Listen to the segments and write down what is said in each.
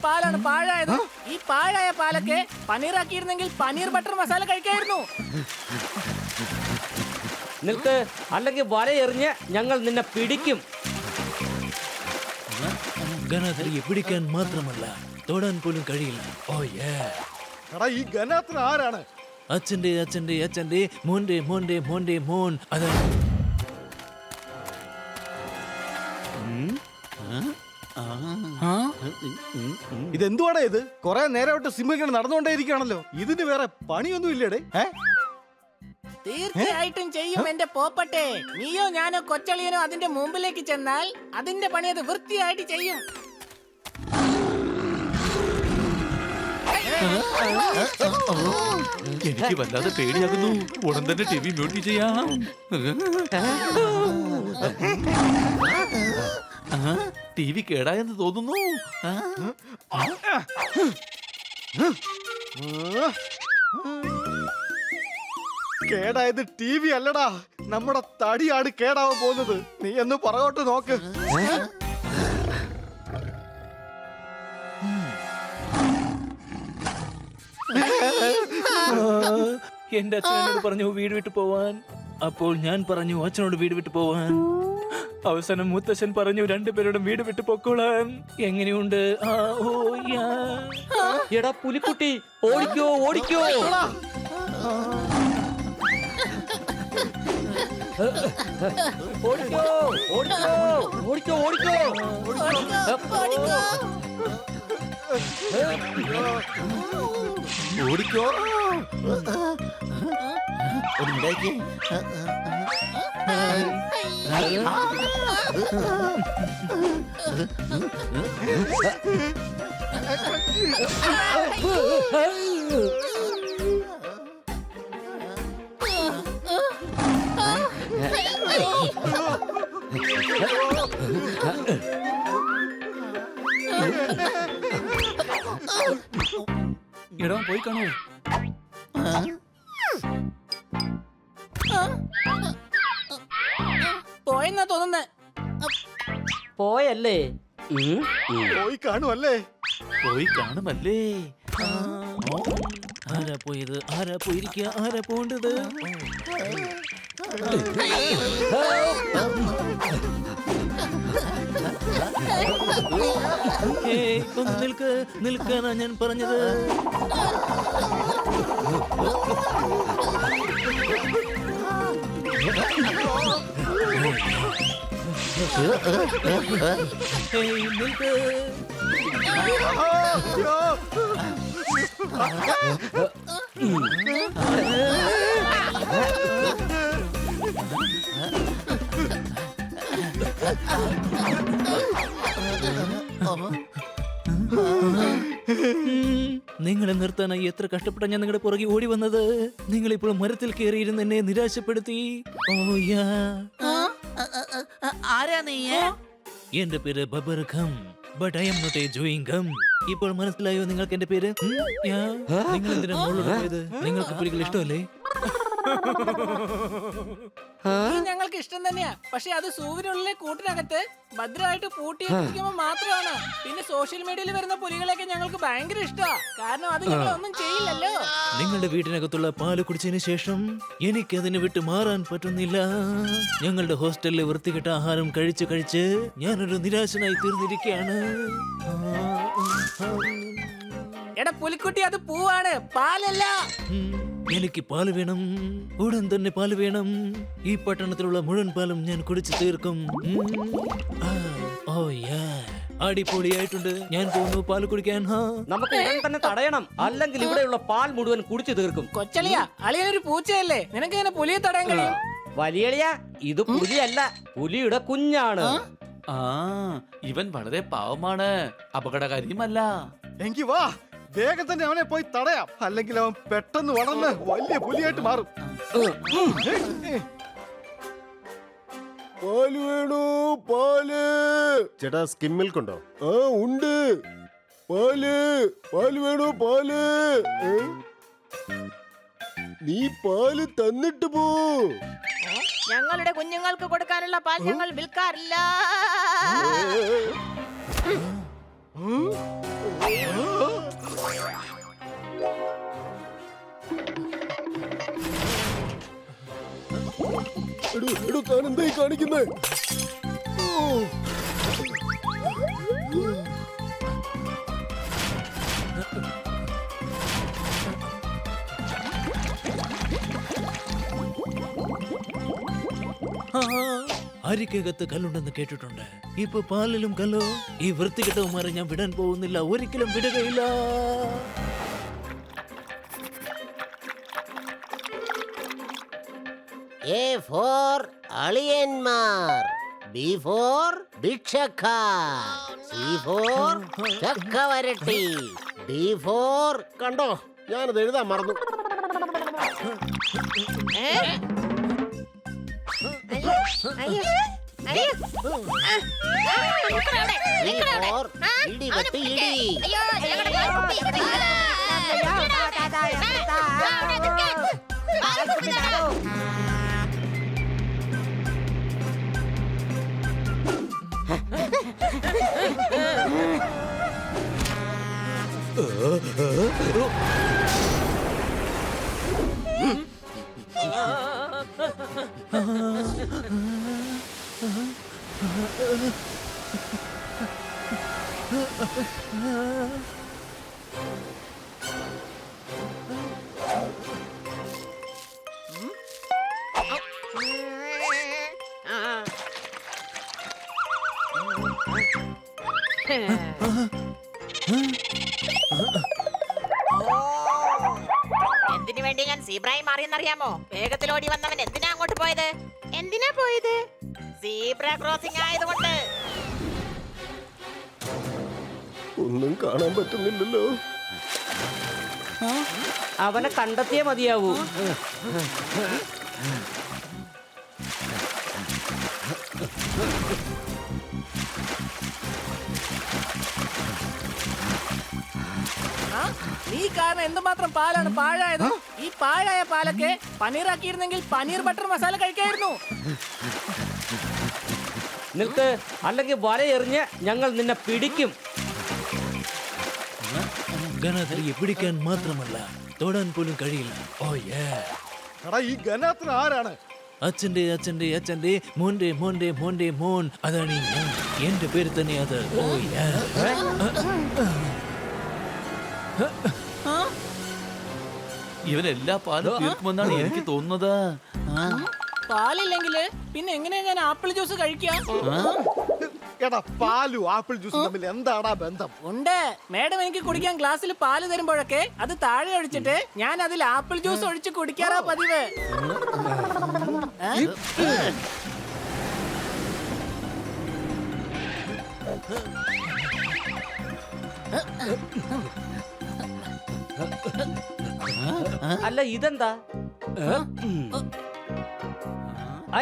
പാലാണ് പാഴായത്. ഈ പാഴായ പാലൊക്കെ പനീറാക്കിയിരുന്നെങ്കിൽ പനീർ ബട്ടർ മസാല കഴിക്കായിരുന്നു. നിൽക്ക്, അല്ലെങ്കിൽ വലയെറിഞ്ഞ് ഞങ്ങൾ നിന്നെ പിടിക്കും. ഗനാഥയെ പിടിക്കാൻ മാത്രമല്ല തൊടാൻ പോലും കഴിയില്ല. ഓ ഈ ഗനാഥൻ ആരാണ്? അച്ഛന്റെ അച്ഛന്റെ അച്ഛന്റെ മോന്റെ മോന്റെ മോന്റെ മോൻ. അതാണ് ഇതെന്തുവാടാ ഇത്? കൊറേ നേരമായിട്ട് സിംഹം ഇങ്ങനെ നടന്നുകൊണ്ടേയിരിക്കുകയാണല്ലോ. ഇതിന് വേറെ പണിയൊന്നും ഇല്ലേടേ? തീർച്ചയായിട്ടും ചെയ്യും എന്റെ പോപ്പട്ടെ. നീയോ ഞാനോ കൊച്ചളിയനോ അതിന്റെ മുമ്പിലേക്ക് ചെന്നാൽ അതിന്റെ പണി അത് വൃത്തിയായിട്ട് ചെയ്യും. എനിക്ക് വല്ലാതെ പേടിയാകുന്നു. ഉടൻ തന്നെ TV മ്യൂട്ട് ചെയ്യാം. TV കേടായെന്ന് തോന്നുന്നു. കേടായത് TV അല്ലടാ, നമ്മുടെ തടിയാണ് കേടാവാൻ പോകുന്നത്. നീ എന്ന് പുറകോട്ട് നോക്ക്. എന്റെ അച്ഛനോട് പറഞ്ഞു വീട് വിട്ടു പോവാൻ. അപ്പോൾ ഞാൻ പറഞ്ഞു അച്ഛനോട് വീട് വിട്ടു പോവാൻ. അവസാനം മുത്തശ്ശൻ പറഞ്ഞു രണ്ടുപേരോടും വീട് വിട്ടു പൊക്കോളാൻ. എങ്ങനെയുണ്ട്? എടാ പുലിക്കുട്ടി, ഓടിക്കോ ഓടിക്കോ. ഓടിക്കോ ഓടിക്കോ ഓടിക്കോ ഓടിക്കോ. ഓടിക്കോ. എടാ പോയി കാണൂ. പോയെന്നാ തോന്നുന്നേ. പോയല്ലേ? പോയി കാണുമല്ലേ? പോയി കാണുമല്ലേ? ആരാ പോയത്? ആരാ പോയിരിക്കുക? ആരാ പോണ്ടത്? ഒന്ന് നിൽക്ക്, നിൽക്കാനാ ഞാൻ പറഞ്ഞത്. നിൽക്ക്. നിങ്ങളെ നിർത്താനായി എത്ര കഷ്ടപ്പെട്ട ഞാൻ നിങ്ങളുടെ പുറകെ ഓടി വന്നത്. നിങ്ങൾ ഇപ്പോൾ മരത്തിൽ കയറിയിരുന്ന് എന്നെ നിരാശപ്പെടുത്തി. ആരാ നീ? എന്റെ പേര് ബബർഖം, but I am not a chewing gum. ഇപ്പോൾ മനസ്സിലായോ നിങ്ങൾക്ക് എന്റെ പേര്? നിങ്ങൾ എന്തിനാ മുകളിലോട്ട് പോയത്? നിങ്ങൾക്ക് പുലികൾ ഇഷ്ടമല്ലേ? ഞങ്ങൾക്ക് ഇഷ്ടം തന്നെയാ. പക്ഷെ അത് സൂവിനുള്ളിലെ കൂട്ടിനകത്ത് ഭദ്രമായിട്ട് പൂട്ടിയിരിക്കുമ്പോ മാത്രമാണ്. പിന്നെ സോഷ്യൽ മീഡിയയിൽ വരുന്ന പുലികളെയൊക്കെ ഞങ്ങൾക്ക് ഭയങ്കര ഇഷ്ടമാ. കാരണം അത് ഞങ്ങളൊന്നും ചെയ്യില്ലല്ലോ. നിങ്ങളുടെ വീട്ടിനകത്തുള്ള പാല് കുടിച്ചതിന് ശേഷം എനിക്ക് അതിന് വിട്ട് മാറാൻ പറ്റുന്നില്ല. ഞങ്ങളുടെ ഹോസ്റ്റലിലെ വൃത്തികെട്ട ആഹാരം കഴിച്ച് കഴിച്ച് ഞാനൊരു നിരാശനായി തീർന്നിരിക്കുകയാണ്. എടാ പുലിക്കുട്ടി, അത് പൂവാണ്, പാലല്ല. എനിക്ക് പാല് വേണം, ഉടൻ തന്നെ പാല് വേണം. ഈ പട്ടണത്തിലുള്ള മുഴുവൻ പാലും ഞാൻ കുടിച്ചു തീർക്കും. അടിപൊളിയായിട്ടുണ്ട്. ഞാൻ പോകുന്നു പാല് കുടിക്കാൻ. നമുക്ക് ഉടൻ തന്നെ തടയണം, അല്ലെങ്കിൽ ഇവിടെയുള്ള പാൽ മുഴുവൻ കുടിച്ചു തീർക്കും. കൊച്ചളിയാ, അളിയനൊരു പൂച്ചയല്ലേ, നിനക്ക് ഇങ്ങനെ പുലിയെ തടയാൻ കഴിയും? വലിയളിയ, ഇത് പുലിയല്ല, പുലിയുടെ കുഞ്ഞാണ്. ഇവൻ വളരെ പാവമാണ്, അപകടകാരിയുമല്ല. എങ്കി വാ, വേഗം തന്നെ അവനെ പോയി തടയാം. അല്ലെങ്കിൽ അവൻ പെട്ടെന്ന് വളർന്ന് വലിയ പുലിയായിട്ട് മാറും. പാല് വേണോ? പാല്. ചേട്ടാ, സ്കിം മിൽക്ക് ഉണ്ടോ? ആ ഉണ്ട്. പാല്, പാല് വേണോ? പാല്. നീ പാല് തന്നിട്ട് പോ. ഞങ്ങളുടെ കുഞ്ഞുങ്ങൾക്ക് കൊടുക്കാനുള്ള പാൽ ഞങ്ങൾ വിൽക്കാറില്ല. താൻ എന്തായി കാണിക്കുന്നേ? അരിക്കകത്ത് കല്ലുണ്ടെന്ന് കേട്ടിട്ടുണ്ട്. ഇപ്പൊ പാലിലും കല്ലോ. ഈ വൃത്തികെട്ടവന്മാരെ ഞാൻ വിടാൻ പോകുന്നില്ല, ഒരിക്കലും വിടുകയില്ല. A for അളിയന്മാർ, B for ഭിക്ഷക്കാർ, C for ചക്കവരട്ടി, D for കണ്ടോ, ഞാനത് എഴുതാൻ മറന്നു. ഇടിവെട്ട് ഇടി. എന്തിനു വേണ്ടി ഞാൻ സീബ്രായി മാറിയെന്നറിയാമോ? വേഗത്തിൽ ഓടി വന്നവൻ എന്തിനാ അങ്ങോട്ട് പോയത്? എന്തിനാ പോയത്? സീബ്ര ക്രോസിംഗ് ആയതുകൊണ്ട്. ഒന്നും കാണാൻ പറ്റുന്നില്ലല്ലോ. അവനെ കണ്ടെത്തിയേ മതിയാവൂ. നീ കാരണം എന്തുമാത്രം പാലാണ് പാഴായത്. ഈ പാഴായ പാലൊക്കെ പനീറാക്കിയിരുന്നെങ്കിൽ പനീർ ബട്ടർ മസാല കഴിക്കായിരുന്നു. നിൽക്ക്, അല്ലെങ്കിൽ വലയെറിഞ്ഞ് ഞങ്ങൾ നിന്നെ പിടിക്കും. ഗനാഥരിയെ പിടിക്കാൻ മാത്രമല്ല, തൊടാൻ പോലും കഴിയില്ല. ഓ എടാ, ഈ ഗനാത്തിന് ആരാണ്? അച്ഛന്റെ അച്ഛന്റെ അച്ഛന്റെ മോന്റെ മോന്റെ മോന്റെ മോൻ. അതാണ് ഈ മോൻ. എന്റെ പേര് തന്നെ അത്. ഓ ഇവനെല്ലാ പാലും തീർക്കുമെന്നാണ് എനിക്ക് തോന്നുന്നത്. പാലില്ലെങ്കില് പിന്നെ എങ്ങനെയാ ഞാൻ ആപ്പിൾ ജ്യൂസ് കഴിക്കാം? എടാ, പാലും ആപ്പിൾ ജ്യൂസും തമ്മിൽ എന്താടാ ബന്ധം? ഉണ്ട്. മേഡം എനിക്ക് കുടിക്കാൻ ഗ്ലാസ്സിൽ പാല് തരുമ്പോഴൊക്കെ അത് താഴെ ഒഴിച്ചിട്ട് ഞാൻ അതിൽ ആപ്പിൾ ജ്യൂസ് ഒഴിച്ച് കുടിക്കാറാ പതിവ്. അല്ല, ഇതെന്താ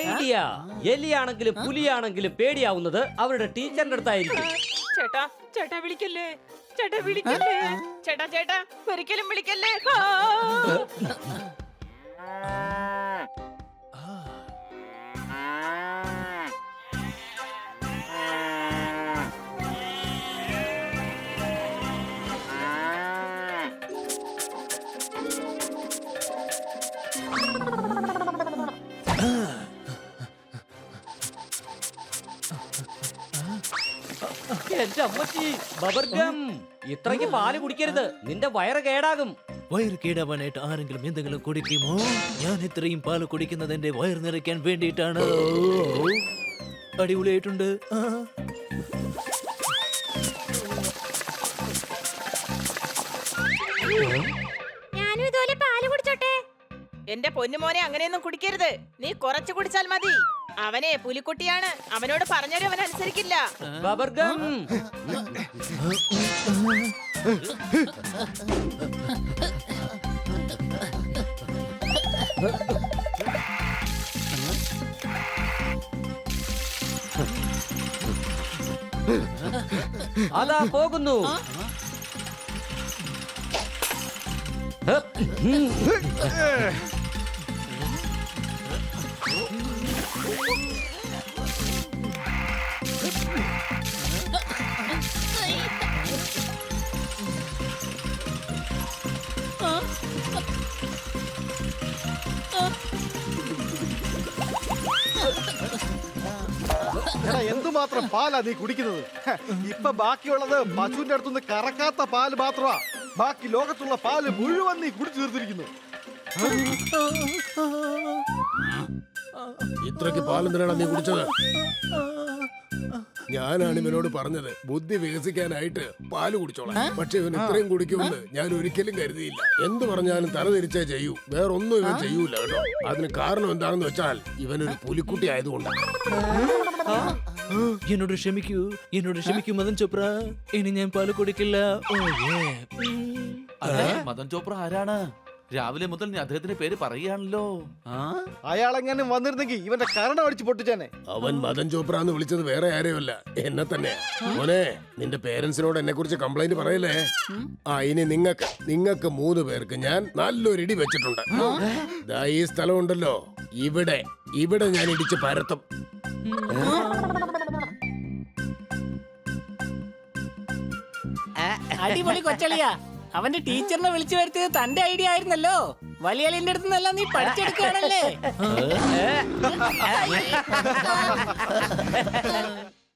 ഐഡിയ? എലിയാണെങ്കിലും പുലിയാണെങ്കിലും പേടിയാവുന്നത് അവരുടെ ടീച്ചറിന്റെ അടുത്തായിരിക്കും. ചേട്ടാ, ചേട്ടാ വിളിക്കല്ലേ, ചേട്ടാ വിളിക്കല്ലേ, ചേട്ടാ ചേട്ടാ ഒരിക്കലും വിളിക്കല്ലേ. എന്റെ അമ്മച്ചി, ബബർഗം, ഇത്രയ്ക്ക് പാല് കുടിക്കരുത്, നിന്റെ വയറ് കേടാകും. വയറ് കേടാവാനായിട്ട് ആരെങ്കിലും എന്തെങ്കിലും കുടിക്കുമോ? ഞാൻ ഇത്രയും പാല് കുടിക്കുന്നത് എന്റെ വയറ് നിറയ്ക്കാൻ വേണ്ടിയിട്ടാണ്. അടിപൊളിയായിട്ടുണ്ട്. ഞാനും ഇതുപോലെ പാല് കുടിച്ചോട്ടെ. എന്റെ പൊന്നുമോനെ, അങ്ങനെയൊന്നും കുടിക്കരുത്. നീ കുറച്ച് കുടിച്ചാൽ മതി. അവനെ പുലിക്കുട്ടിയാണ്, അവനോട് പറഞ്ഞാലും അവൻ അനുസരിക്കില്ല. ബബർഗം, അതാ പോകുന്നു. എടാ എന്തുമാത്രം പാലാ നീ കുടിക്കുന്നത്? ഹ, ഇപ്പൊ ബാക്കിയുള്ളത് പശുവിന്റെ അടുത്തുനിന്ന് കറക്കാത്ത പാല് മാത്രമാ. ബാക്കി ലോകത്തുള്ള പാല് മുഴുവൻ നീ കുടിച്ചു തീർത്തിരിക്കുന്നു. ഇത്രയ്ക്ക് പാലെന്തിനാണ് നീ കുടിച്ചത്? ഞാനാണ് ഇവനോട് പറഞ്ഞത് ബുദ്ധി വികസിക്കാനായിട്ട് പാല് കുടിച്ചോളാം. പക്ഷെ ഇവൻ ഇത്രയും കുടിക്കുമെന്ന് ഞാൻ ഒരിക്കലും കരുതിയില്ല. എന്ത് പറഞ്ഞാലും തല തിരിച്ചേ ചെയ്യൂ, വേറൊന്നും ഇവൻ ചെയ്യൂല കേട്ടോ. അതിന് കാരണം എന്താണെന്ന് വെച്ചാൽ ഇവനൊരു പുലിക്കുട്ടി ആയതുകൊണ്ടാണ്. എന്നോട് ക്ഷമിക്കൂ മദൻ ചോപ്ര. ഇനി ഞാൻ പാല് കുടിക്കില്ല. ഓ, അതെ, മദൻ ചോപ്ര ആരാണ്? രാവിലെ മുതൽ നീ അദ്ദേഹത്തിന്റെ പേര് പറയുകയാണല്ലോ. ആ അയാളെങ്ങാനും വന്നിരുന്നെങ്കിൽ ഇവന്റെ കരണം അടിച്ച് പൊട്ടിച്ചേനെ. അവൻ മദൻ ചോപ്ര എന്ന് വിളിച്ചത് വേറെ ആരെയുമല്ല, എന്നെ തന്നെയാ. മോനെ, നിന്റെ പേരൻസിനോട് എന്നെ കുറിച്ച് കംപ്ലൈന്റ് പറയല്ലേ. ആ, ഇനി നിങ്ങൾക്ക് 3 പേർക്ക് ഞാൻ നല്ലൊരു ഇടി വെച്ചിട്ടുണ്ട്. ദാ ഈ സ്ഥലം ഉണ്ടല്ലോ, ഇവിടെ ഞാൻ ഇടിച്ച് പരത്തും. അടിപൊളി കൊച്ചളിയാ. അവന്റെ ടീച്ചറിനെ വിളിച്ചു വരുത്തിയത് തന്റെ ഐഡിയ ആയിരുന്നല്ലോ. വലിയലിന്റെ അടുത്ത് നിന്നെല്ലാം നീ പഠിച്ചെടുക്കുകയാണല്ലേ.